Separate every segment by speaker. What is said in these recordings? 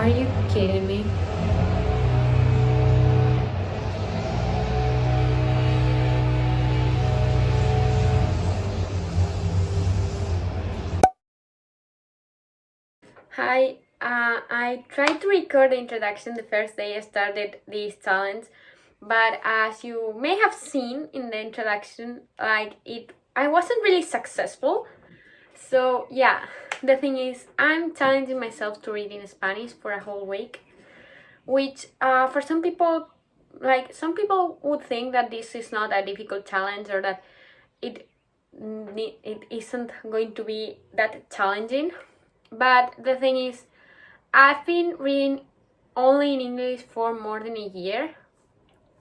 Speaker 1: Are you kidding me? Hi, I tried to record the introduction the first day I started this challenge, but as you may have seen in the introduction, I wasn't really successful. So yeah, the thing is, I'm challenging myself to read in Spanish for a whole week, which for some people, some people would think that this is not a difficult challenge or that it it isn't going to be that challenging. But the thing is, I've been reading only in English for more than a year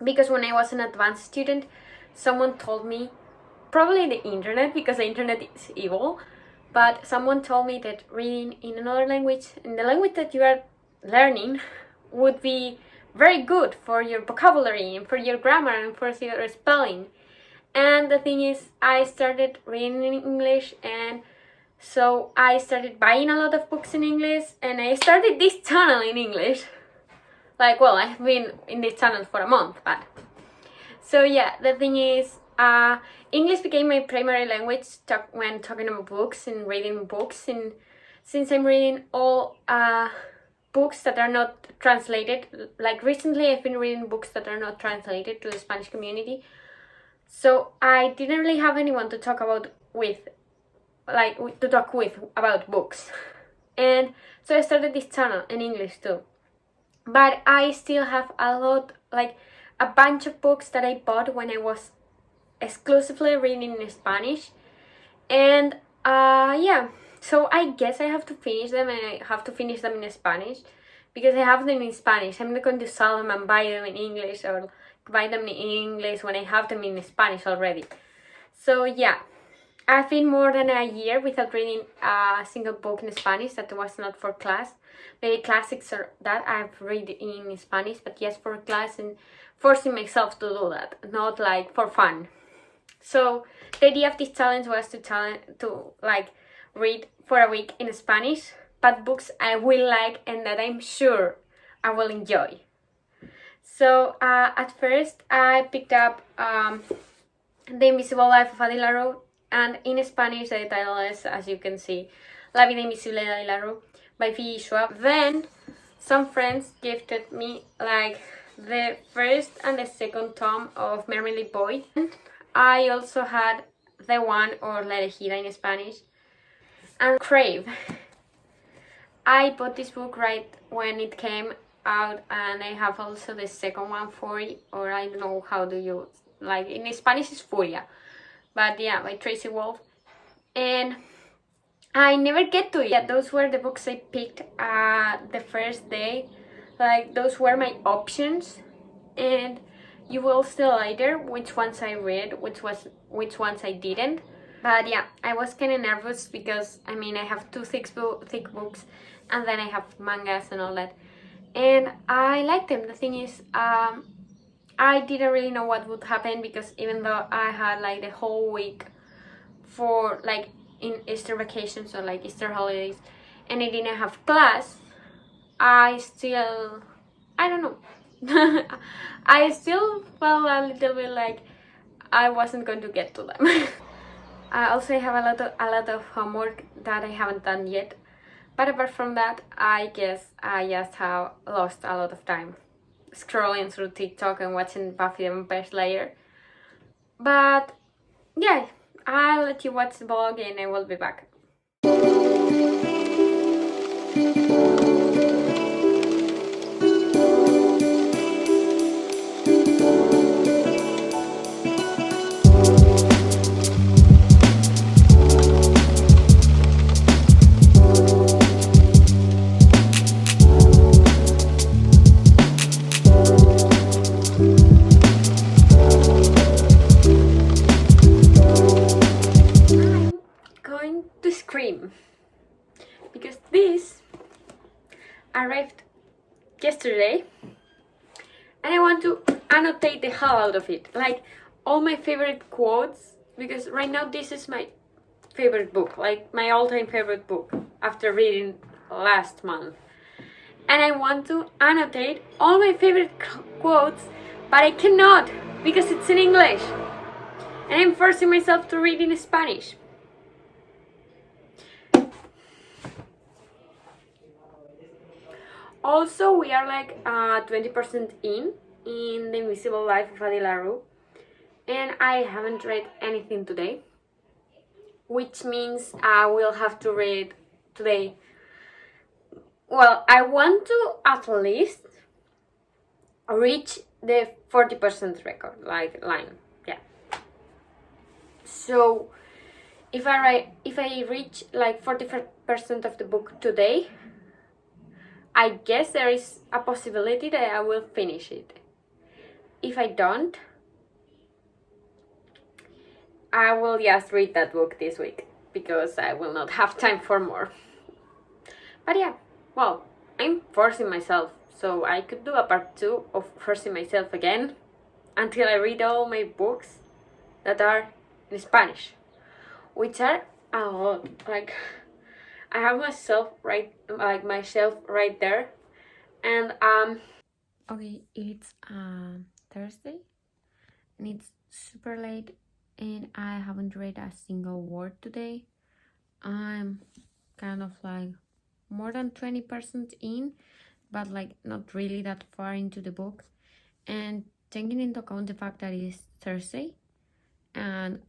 Speaker 1: because when I was an advanced student, someone told me, probably the internet because the internet is evil, but someone told me that reading in another language, in the language that you are learning, would be very good for your vocabulary and for your grammar and for your spelling. And the thing is, I started reading in English, and so I started buying a lot of books in English, and I started this channel in English. Well, I've been in this channel for a month, but... So yeah, the thing is, English became my primary language when talking about books and reading books, and since I'm reading all books that are not translated, like recently I've been reading books that are not translated to the Spanish community, so I didn't really have anyone to talk about about books. And so I started this channel in English too. But I still have a bunch of books that I bought when I was exclusively reading in Spanish. And yeah, so I guess I have to finish them, and I have to finish them in Spanish because I have them in Spanish. I'm not going to sell them and buy them in English or buy them in English when I have them in Spanish already. So yeah, I've been more than a year without reading a single book in Spanish that was not for class. Maybe classics or that I've read in Spanish, but yes, for class, and forcing myself to do that, not like for fun. So the idea of this challenge was to read for a week in Spanish, but books I will like and that I'm sure I will enjoy. So at first I picked up The Invisible Life of Addie Larue, and in Spanish the title is, as you can see, La vida invisible de Addie Larue by V. Schwab. Then some friends gifted me the first and the second tome of Marmalade Boy. I also had the one or La Elegida in Spanish, and Crave. I bought this book right when it came out, and I have also the second one, Fury, or I don't know how do you in Spanish it's Furia, but yeah, by Tracy Wolf. And I never get to it. Yeah, those were the books I picked the first day. Those were my options, and you will see later which ones I read, which ones I didn't. But yeah, I was kind of nervous because I have two thick books, and then I have mangas and all that, and I like them. The thing is, I didn't really know what would happen because even though I had the whole week for in Easter vacations or Easter holidays, and I didn't have class, I don't know. I still felt a little bit I wasn't going to get to them. I also have a lot of homework that I haven't done yet, but apart from that, I guess I just have lost a lot of time scrolling through TikTok and watching Buffy the Vampire Slayer. But yeah, I'll let you watch the vlog and I will be back. Because this arrived yesterday and I want to annotate the hell out of it, all my favorite quotes, because right now this is my favorite book, my all-time favorite book after reading last month. and I want to annotate all my favorite quotes, but I cannot because it's in English. And I'm forcing myself to read in Spanish. Also, we are like 20% in The Invisible Life of Addie Larue, and I haven't read anything today, which means I will have to read today. Well, I want to at least reach the 40% record, like line, yeah. So if I reach like 40% of the book today, I guess there is a possibility that I will finish it. If I don't, I will just read that book this week because I will not have time for more. But yeah, well, I'm forcing myself, so I could do a part 2 of forcing myself again until I read all my books that are in Spanish, which are a lot. Like, I have myself my shelf right there, and okay, it's Thursday, and it's super late, and I haven't read a single word today. I'm kind of like more than 20% in, but like not really that far into the book, and taking into account the fact that it is Thursday, and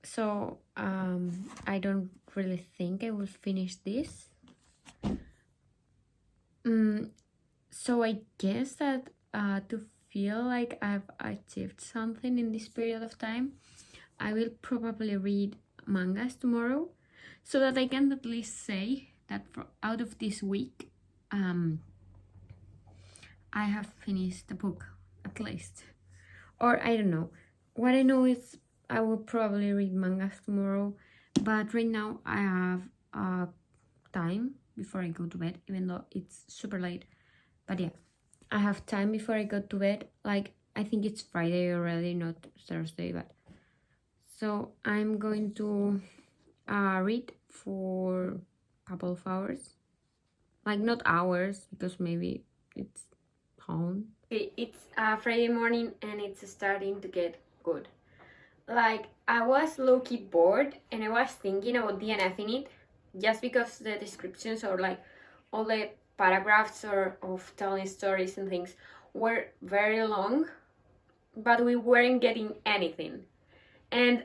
Speaker 1: so I don't really think I will finish this. So I guess that to feel like I've achieved something in this period of time, I will probably read mangas tomorrow, so that I can at least say that out of this week, I have finished the book, at least. Or I don't know. What I know is I will probably read mangas tomorrow, but right now I have time before I go to bed, even though it's super late. But yeah, I have time before I go to bed. Like, I think it's Friday already, not Thursday, but so I'm going to read for a couple of hours. Like, not hours, because maybe it's home. It's Friday morning and it's starting to get good. Like, I was low-key bored and I was thinking about DNFing it, just because the descriptions or like all the paragraphs or of telling stories and things were very long, but we weren't getting anything. And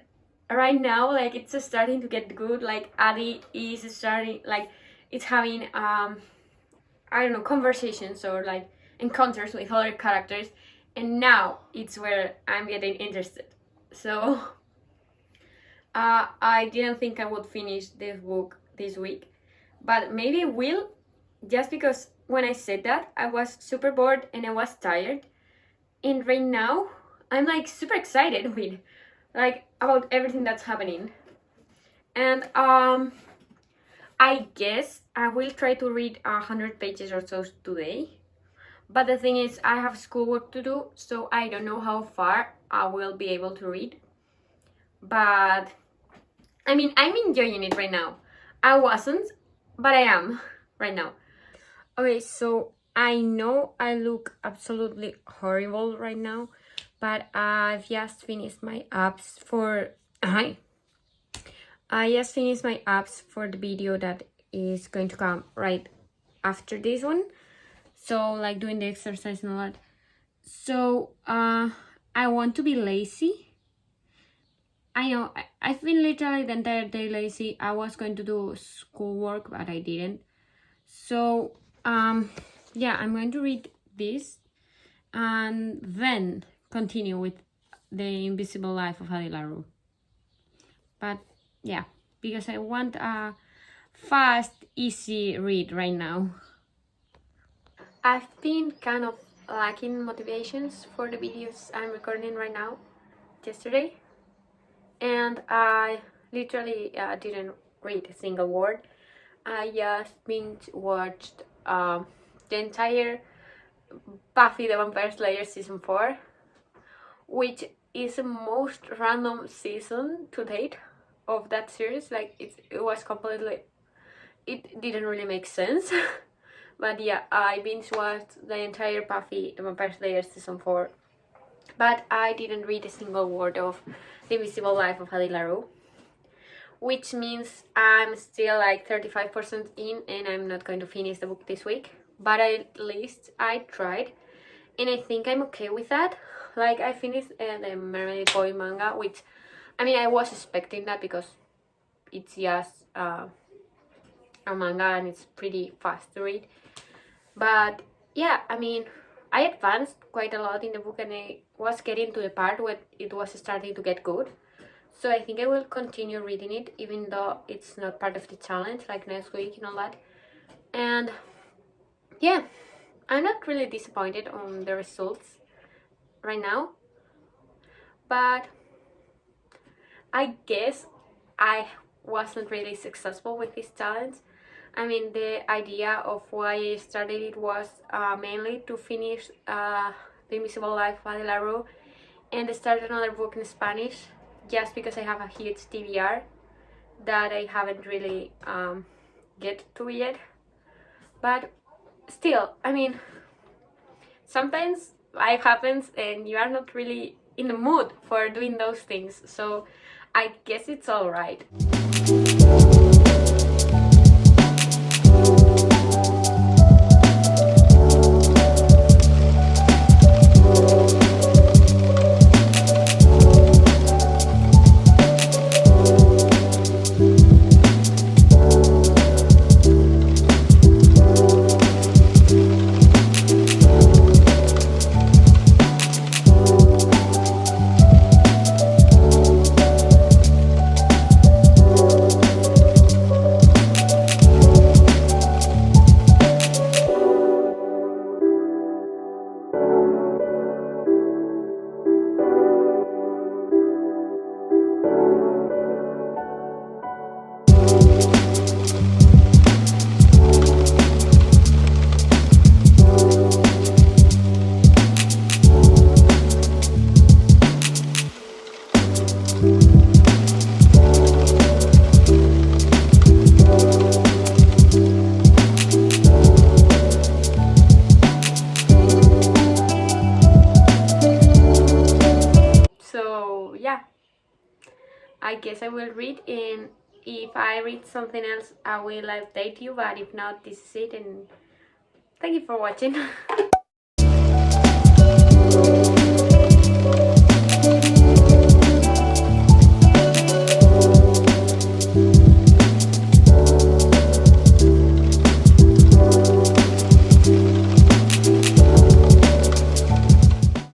Speaker 1: right now, like, it's starting to get good. Like, Addie is starting, like, it's having I don't know, conversations or like encounters with other characters, and now it's where I'm getting interested. So I didn't think I would finish this book this week, but maybe will, just because when I said that I was super bored and I was tired, and right now I'm like super excited with like about everything that's happening. And I guess I will try to read 100 pages or so today, but the thing is I have schoolwork to do, so I don't know how far I will be able to read. But I mean, I'm enjoying it right now. I wasn't, but I am right now. Okay, so I know I look absolutely horrible right now, but I've just finished my apps for I just finished my apps for the video that is going to come right after this one. So like doing the exercise and all that. So I want to be lazy. I know I've been literally the entire day lazy. I was going to do schoolwork, but I didn't. So yeah, I'm going to read this and then continue with The Invisible Life of Addie Larue. But yeah, because I want a fast, easy read right now. I've been kind of lacking motivations for the videos I'm recording right now yesterday, and I literally didn't read a single word. I just binge watched the entire Buffy the Vampire Slayer season 4, which is the most random season to date of that series. Like, it was completely, it didn't really make sense. But yeah, I binge watched the entire Buffy the Vampire Slayer season 4. But I didn't read a single word of The Invisible Life of Addie LaRue, which means I'm still like 35% in and I'm not going to finish the book this week. But at least I tried, and I think I'm okay with that. Like, I finished the Marmalade Boy manga, which, I mean, I was expecting that because it's just a manga and it's pretty fast to read. But yeah, I mean, I advanced quite a lot in the book and I was getting to the part where it was starting to get good. So I think I will continue reading it, even though it's not part of the challenge, like next week and all that. And yeah, I'm not really disappointed on the results right now, but I guess I wasn't really successful with this challenge. I mean, the idea of why I started it was mainly to finish The Invisible Life of Addie LaRue and start another book in Spanish, just because I have a huge TBR that I haven't really get to yet. But still, I mean, sometimes life happens and you are not really in the mood for doing those things, so I guess it's alright. So yeah, I guess I will read, and if I read something else I will update you, but if not, this is it, and thank you for watching.